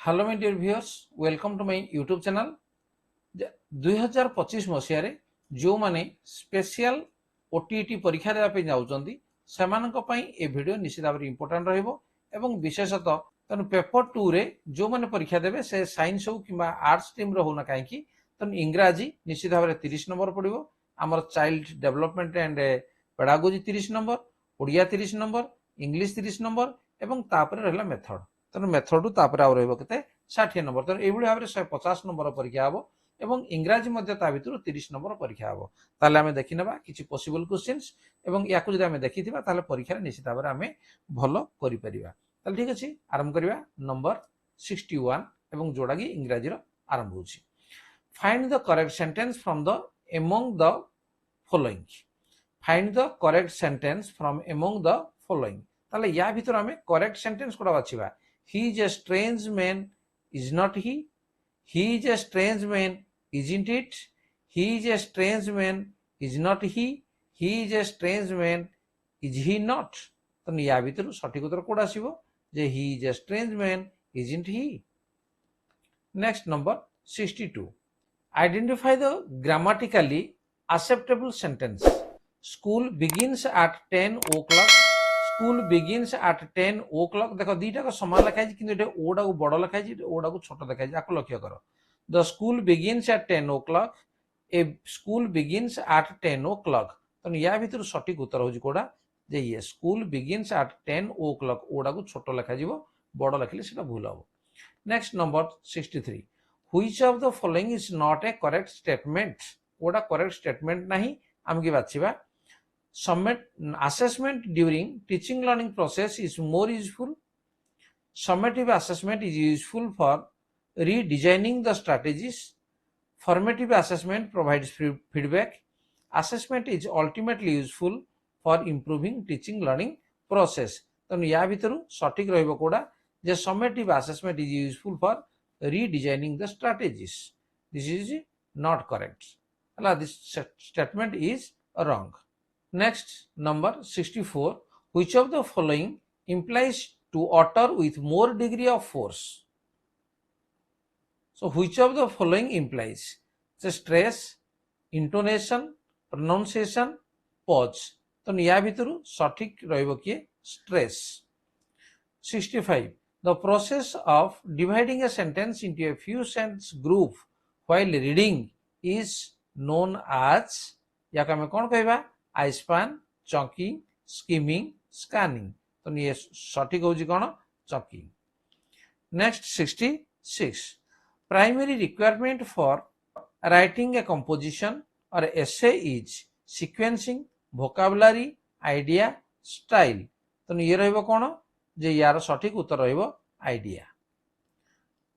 Hello my dear viewers, welcome to my YouTube channel. 2025 मसीह जो माने स्पेशल ओटीटी परीक्षा देवाई जाऊँगी से वीडियो निश्चित भाव में इम्पोर्टाट रहा। विशेषतः तेणु पेपर 2 रे जो माने परीक्षा देवे से साइंस हो कि आर्ट्स स्ट्रीम होना कहीं तेणु इंग्राजी निश्चित भाव में 30 नंबर पड़ो। आमर child development and pedagogy 30 number, Odia 30 number, English 30 number एवं तापर रहा मेथड। तेणु मेथड तापर के 60 नंबर। तेणु ये भाव में 150 नंबर परीक्षा हम और इंग्राजी भर 30 नंबर परीक्षा हम। ताले आम देखी ना कि पॉसिबल क्वेश्चंस और या देखी परीक्षा निश्चित भाव में आम भल कर। ठीक अच्छे, आरंभ करवा नंबर 61 और जोड़ा कि इंग्राजी आरंभ हो। Find the correct sentence from the among the following. Find the correct sentence from among the following. ताले या भीतर आम करेक्ट सेंटेंस कोड़ा बाछिबा। He is a strange man, is not he? He is a strange man, isn't it? He is a strange man, is not he? He is a strange man, is he not? तो या भीतर सठिक उत्तर कोड आसीबो जे he is a strange man, isn't he? Next number 62. Identify the grammatically acceptable sentence. School begins at 10 o'clock. School begins at 10 o'clock। देखो दीटा को समान लिखाई कि ओडा को बड़ लिखाई ओडा को छोट देखाई। आपको लक्ष्य कर the school begins at 10 o'clock। A school begins at 10 o'clock। तो या भीतर सठिक उत्तर हो कोडा जे ये school begins at 10 o'clock। Voda को छोट लिखा बड़ लिखले सेटा भूल हम। Next number 63। Which of the following is not a correct statement. ओडा करेक्ट स्टेटमेंट नहीं आम की बाछिबा। Assessment during teaching learning process is more useful. Summative assessment is useful for redesigning the strategies. Formative assessment provides feedback. Assessment is ultimately useful for improving teaching learning process. तो या भीतर सठिक रहिबो कोडा जे summative assessment is useful for redesigning the strategies. This is not correct. This statement is wrong. Next, number 64. Which of the following implies to utter with more degree of force? So, which of the following implies? So, stress, intonation, pronunciation, pause. तो या भीतर सठिक रहिबो कि stress. 65. The process of dividing a sentence into a few sentence group while reading is known as, या का मैं कौन कहबा? Eye span, chunking, skimming, scanning. तो ये सठिक होजी कौन? Chunking. Next 66। Primary requirement for writing a composition और essay is sequencing, vocabulary, idea, style. तो ये रहिबो कौन जे यार सठिक उत्तर रहिबो idea.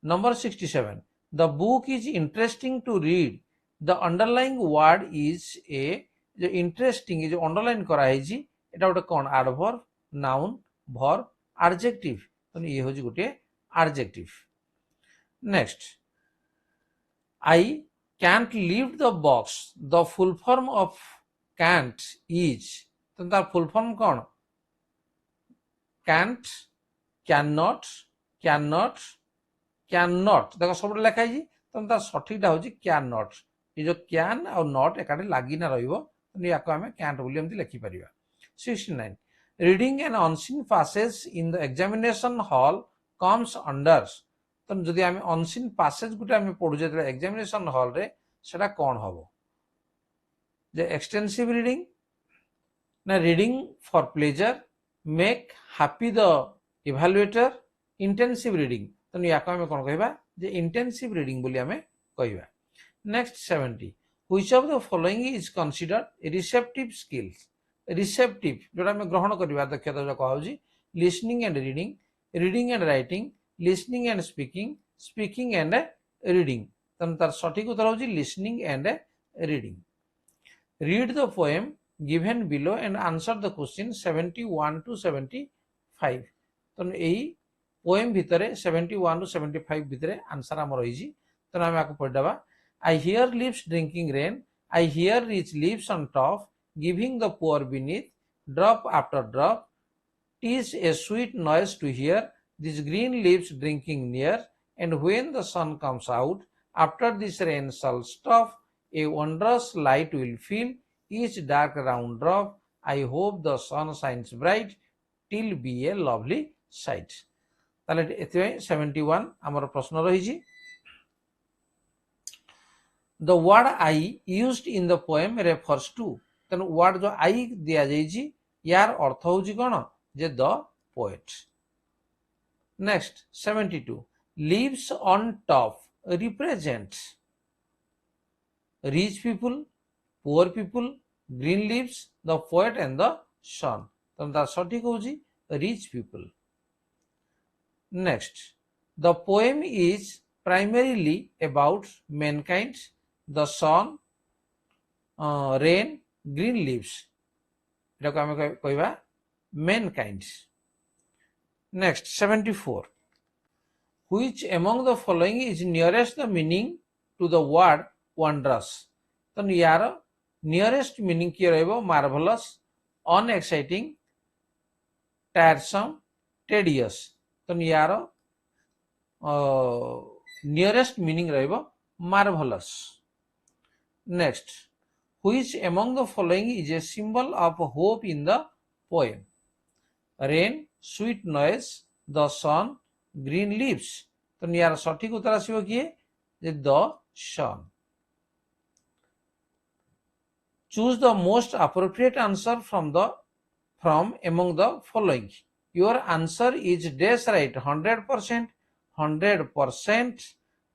Number 67। The book is interesting to read. The underlined word is a, जो इंटरेस्टिंग जो अंडरलाइन कराई एटा गोटे कौन? Adverb, noun, verb, adjective. तो ये हूँ गोटे adjective. Next, I can't lift the box. The full form of can't is, तो तार फुल फॉर्म कौन? Can't, can not, can not, can not. देखो सब लिखाई तो तार सठिकटा हूँ कैन नॉट। ये जो कैन और नॉट एकाडे लागिना रहिबो या कैंट बोली लिखिपर। 69। Reading an unseen passage in the examination hall comes under. तो जदि आम अनसीन पैसेज गुटे आम पढ़ुचे एग्जामिनेशन हॉल रे सेटा कौन हम? जे एक्सटेंसिव रीडिंग ना reading for pleasure, make happy the evaluator, intensive reading. तो या कौन कहबा जे इंटेंसिव रीडिंग बोली आम कहबा। Next 70। Which of the following is considered receptive skills? Receptive जोटा में ग्रहण करबा दक्षता जो कहउजी listening and reading, reading and writing, listening and speaking, speaking and reading। तन तार सठिक उत्तर होजी listening and reading। Read the poem given below and answer the question 71 to 75। तन एही पोएम भितरे 71 to 75 भितरे आंसर हम रहिजी। तन हम आको पढवा। I hear leaves drinking rain. I hear rich leaves on top, giving the poor beneath, drop after drop. 'Tis a sweet noise to hear these green leaves drinking near, and when the sun comes out, after this rain shall stop, a wondrous light will fill each dark round drop. I hope the sun shines bright till be a lovely sight. তাহলে এতে 71 আমার প্রশ্ন রয়েছে the word I used in the poem refers to তেন word जो I দিয়া যাইছি ইয়ার অর্থ হচ্ছে কোন যে the poet. Next 72 leaves on top represent rich people, poor people, green leaves, the poet and the sun. তেন তার সঠিক হচ্ছে rich people. Next, the poem is primarily about mankind, the sun, rain, green leaves. এটাকে আমি কইবা mankind. Next, 74. Which among the following is nearest the meaning to the word wondrous? তো ইয়ার nearest meaning কি রইব marvelous, unexciting, tiresome, tedious. তো ইয়ার nearest meaning রইব marvelous. Next, which among the following is a symbol of hope in the poem? Rain, sweet noise, the sun, green leaves. তো ইয়ার সঠিক উত্তর আসিব কি যে the sun. Choose the most appropriate answer from among the following. Your answer is dash right 100%, 100%,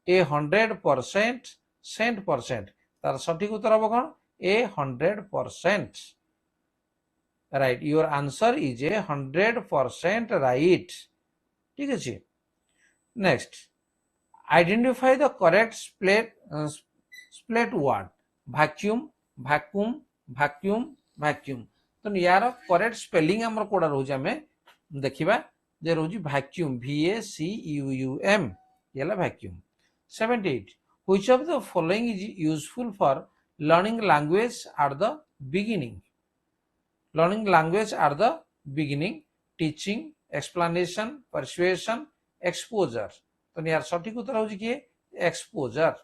100%, 100%. তার সঠিক উত্তর হবে কোন 100%. Right, your answer is 100% right. ঠিক আছে. Next, identify the correct split word. Vacuum, vacuum, vacuum, vacuum. তো ইয়ার correct spelling আমার Coda রହୁଛି ଆମେ ଦେଖିବା যে রହୁଛି vacuum, VACUUM ইয়ালা vacuum. 78 which of the following is useful for learning language at the beginning? Learning language at the beginning, teaching, explanation, persuasion, exposure. তো ইয়ার সঠিক উত্তর হচ্ছে কি exposure.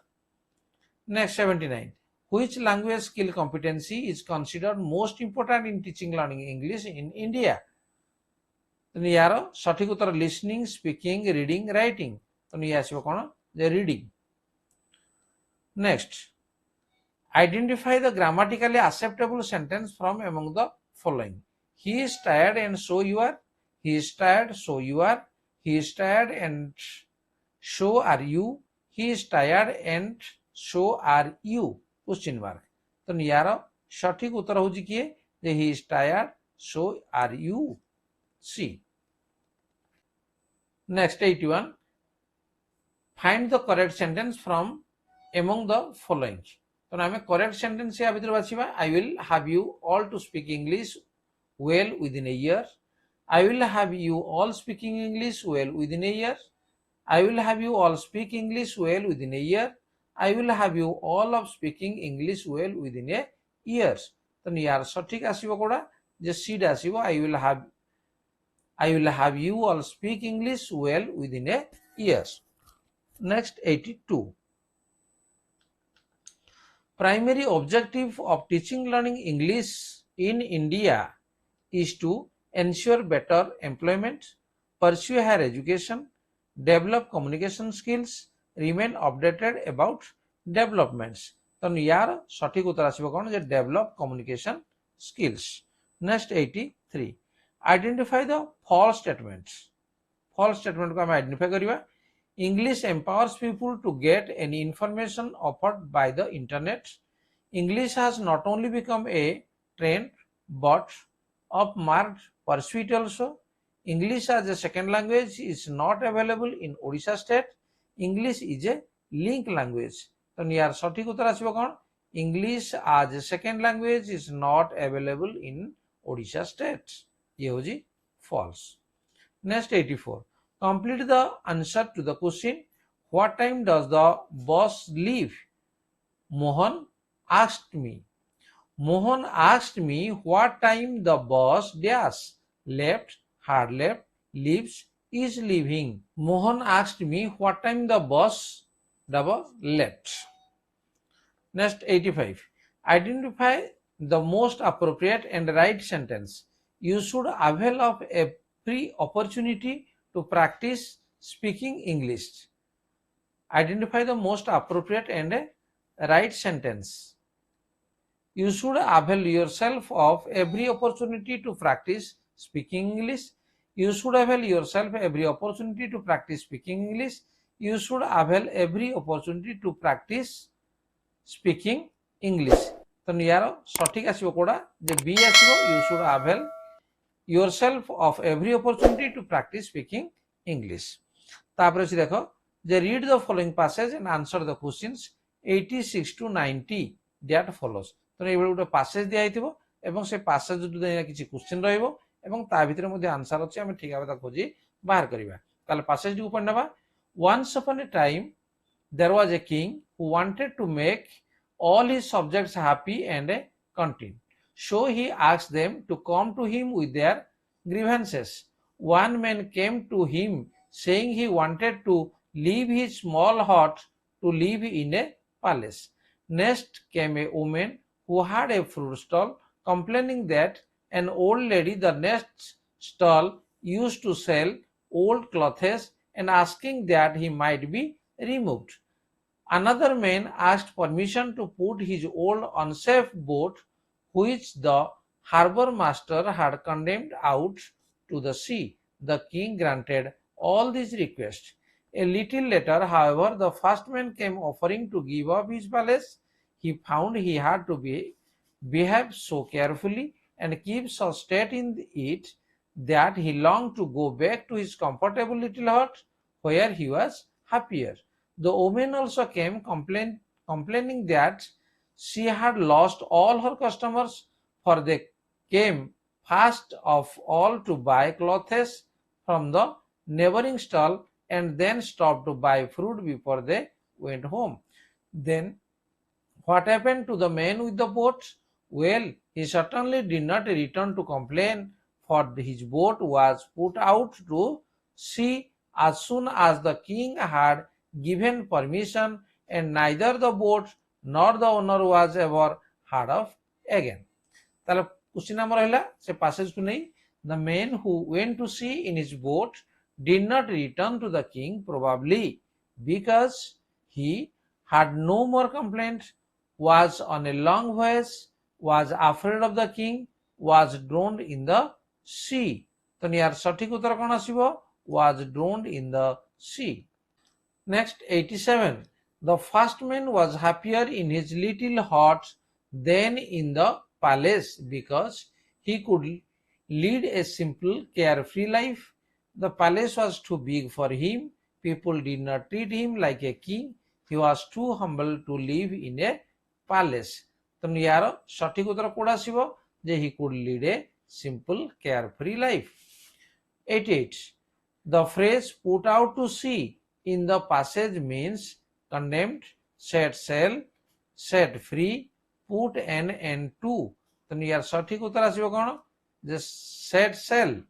Next 79 which language skill competency is considered most important in teaching learning English in India? তো ইয়ার সঠিক উত্তর listening, speaking, reading, writing. তো ইয়ে আসবে কোন যে reading. Next, identify the grammatically acceptable sentence from among the following. He is tired and so you are. He is tired, so you are. He is tired and so are you. He is tired and so are you. Question mark. তো ইয়ার সঠিক উত্তর হচ্ছে কি যে he is tired, so are you. C. Next 81. Find the correct sentence from among the following. তো আমি correct sentence এর ভিতরে বাছিবা I will have you all to speak English well within a year. I will have you all speaking English well within a year. I will have you all speak English well within a year. I will have you all of speaking English well within a year. তো ইয়ার সঠিক আসিব Coda যে seed আসিব I will have you all speak English well within a year. Next 82. Primary objective of teaching learning English in India is to ensure better employment, pursue higher education, develop communication skills, remain updated about developments. তো ইয়ার সঠিক উত্তর আসবে কোন যে develop communication skills. Next 83. Identify the false statements. False statement को हम identify करिवा. English empowers people to get any information offered by the internet. English has not only become a trend but of marked pursuit also. English as a second language is not available in Odisha state. English is a link language. তো ইয়ার সঠিক উত্তর আসবে কোন English as a second language is not available in Odisha state. ये होजी false. Next 84. Complete the answer to the question. What time does the bus leave? Mohan asked me. Mohan asked me what time the bus dash left, hard left, leaves, is leaving. Mohan asked me what time the bus left. Next 85. Identify the most appropriate and right sentence. You should avail of every opportunity to practice speaking English. Identify the most appropriate and right sentence. You should avail yourself of every opportunity to practice speaking English. You should avail yourself every opportunity to practice speaking English. You should avail every opportunity to practice speaking English. तो यार सठिक आसीबो कोडा जे B आसीबो you should avail yourself of every opportunity to practice speaking English. तापर से देखो जे read the following passage and answer the questions 86 to 90 that follows. तो ये गोटे पैसेज दिया हिथिबो एवं से पैसेज जु देना किछि क्वेश्चन रहइबो एवं ता भितर मध्ये आंसर अछि हम ठीक भाबे ता खोजी बाहर करिबा. ताले पैसेज दु पढनबा. Once upon a time there was a king who wanted to make all his subjects happy and content. So he asked them to come to him with their grievances. One man came to him saying he wanted to leave his small hut to live in a palace. Next came a woman who had a fruit stall, complaining that an old lady the next stall used to sell old clothes and asking that he might be removed. Another man asked permission to put his old unsafe boat, which the harbor master had condemned, out to the sea. The king granted all these requests. A little later, however, the first man came offering to give up his palace. He found he had to behave so carefully and keep so state in it that he longed to go back to his comfortable little hut where he was happier. The woman also came complaining that she had lost all her customers, for they came first of all to buy clothes from the neighboring stall and then stopped to buy fruit before they went home. Then what happened to the man with the boat? Well, he certainly did not return to complain, for his boat was put out to sea as soon as the king had given permission, and neither the boat nor the owner was ever heard of again. ताले question number रहला से passage को नहीं. The man who went to sea in his boat did not return to the king, probably because he had no more complaint, was on a long voyage, was afraid of the king, was drowned in the sea. तो यार सठिक उत्तर कोन आसीबो? Was drowned in the sea. Next 87. The first man was happier in his little hut than in the palace because he could lead a simple, carefree life. The palace was too big for him. People did not treat him like a king. He was too humble to live in a palace. तो यार सठिक उत्तर कोडा आसीबो जे he could lead a simple, carefree life. 88. The phrase put out to sea in the passage means condemned, set sail, set free, put an end to. तो यार सठिक उत्तर आसीबो कोन जे set sail.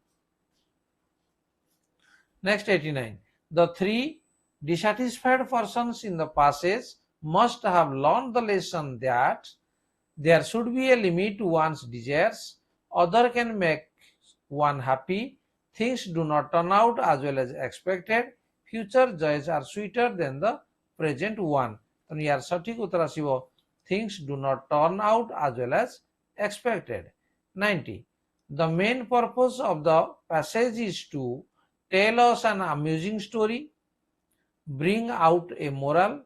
Next 89. The three dissatisfied persons in the passage must have learned the lesson that there should be a limit to one's desires. Other can make one happy. Things do not turn out as well as expected. Future joys are sweeter than the present one. तो यार सठिक उत्तर आसीबो things do not turn out as well as expected. 90. The main purpose of the passage is to tell us an amusing story, bring out a moral,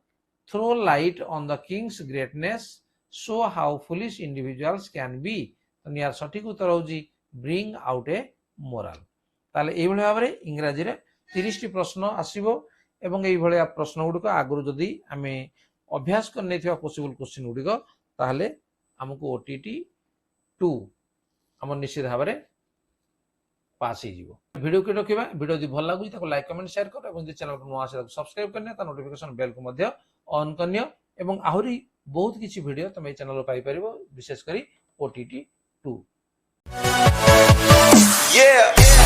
throw light on the king's greatness, show how foolish individuals can be. तो यार सठिक उत्तर होजी bring out a moral. ताले एई भले भाबरे इंग्रजी रे 30 T प्रश्न आसीबो एवं एई भले प्रश्न गुडको आगुरु जदी आमे अभ्यास करने थिबा पॉसिबल क्वेश्चन गुडको ताहले हमको ओटीटी 2 हम निश्चित भाबरे पास ही जीवो. वीडियो के रखिबा. वीडियो जदी भल लागुई ताको लाइक कमेंट शेयर कर एवं जे चैनल को नवा से सब्सक्राइब करने ता नोटिफिकेशन बेल को मध्य ऑन करनियो एवं आहुरी बहुत किछि वीडियो तमे चैनल पाई परिबो विशेष करी ओटीटी 2. Yeah.